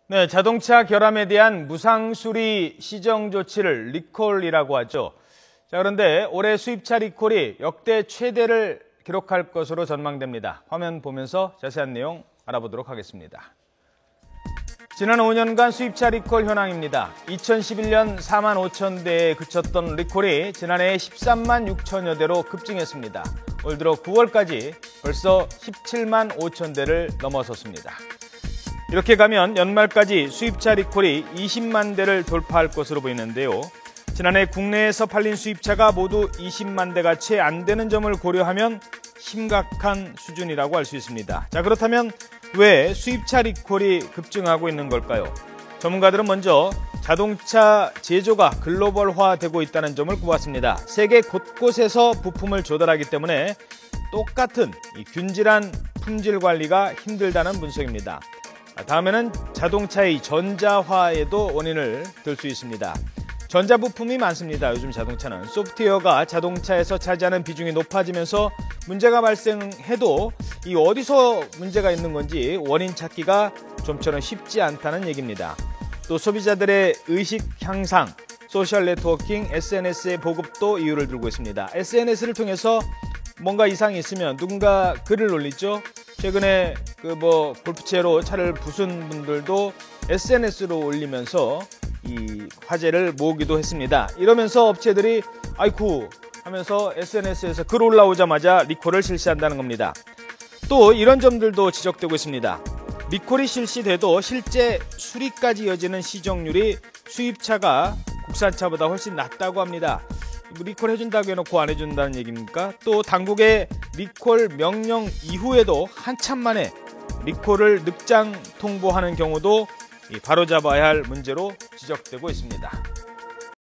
네, 자동차 결함에 대한 무상수리 시정 조치를 리콜이라고 하죠. 자, 그런데 올해 수입차 리콜이 역대 최대를 기록할 것으로 전망됩니다. 화면 보면서 자세한 내용 알아보도록 하겠습니다. 지난 5년간 수입차 리콜 현황입니다. 2011년 4만 5천 대에 그쳤던 리콜이 지난해 13만 6천여 대로 급증했습니다. 올 들어 9월까지 벌써 17만 5천 대를 넘어섰습니다. 이렇게 가면 연말까지 수입차 리콜이 20만 대를 돌파할 것으로 보이는데요. 지난해 국내에서 팔린 수입차가 모두 20만 대가 채 안 되는 점을 고려하면 심각한 수준이라고 할 수 있습니다. 자, 그렇다면 왜 수입차 리콜이 급증하고 있는 걸까요? 전문가들은 먼저 자동차 제조가 글로벌화되고 있다는 점을 꼽았습니다. 세계 곳곳에서 부품을 조달하기 때문에 똑같은 균질한 품질 관리가 힘들다는 분석입니다. 다음에는 자동차의 전자화에도 원인을 들 수 있습니다. 전자부품이 많습니다. 요즘 자동차는 소프트웨어가 자동차에서 차지하는 비중이 높아지면서 문제가 발생해도 이 어디서 문제가 있는 건지 원인 찾기가 좀처럼 쉽지 않다는 얘기입니다. 또 소비자들의 의식 향상, 소셜 네트워킹, SNS의 보급도 이유를 들고 있습니다. SNS를 통해서 뭔가 이상이 있으면 누군가 글을 올리죠. 최근에 골프채로 차를 부순 분들도 SNS로 올리면서 이 화제를 모으기도 했습니다. 이러면서 업체들이 아이쿠 하면서 SNS에서 글 올라오자마자 리콜을 실시한다는 겁니다. 또 이런 점들도 지적되고 있습니다. 리콜이 실시돼도 실제 수리까지 이어지는 시정률이 수입차가 국산차보다 훨씬 낮다고 합니다. 리콜 해준다고 해놓고 안 해준다는 얘기입니까? 또 당국의 리콜 명령 이후에도 한참 만에 리콜을 늑장 통보하는 경우도 바로잡아야 할 문제로 지적되고 있습니다.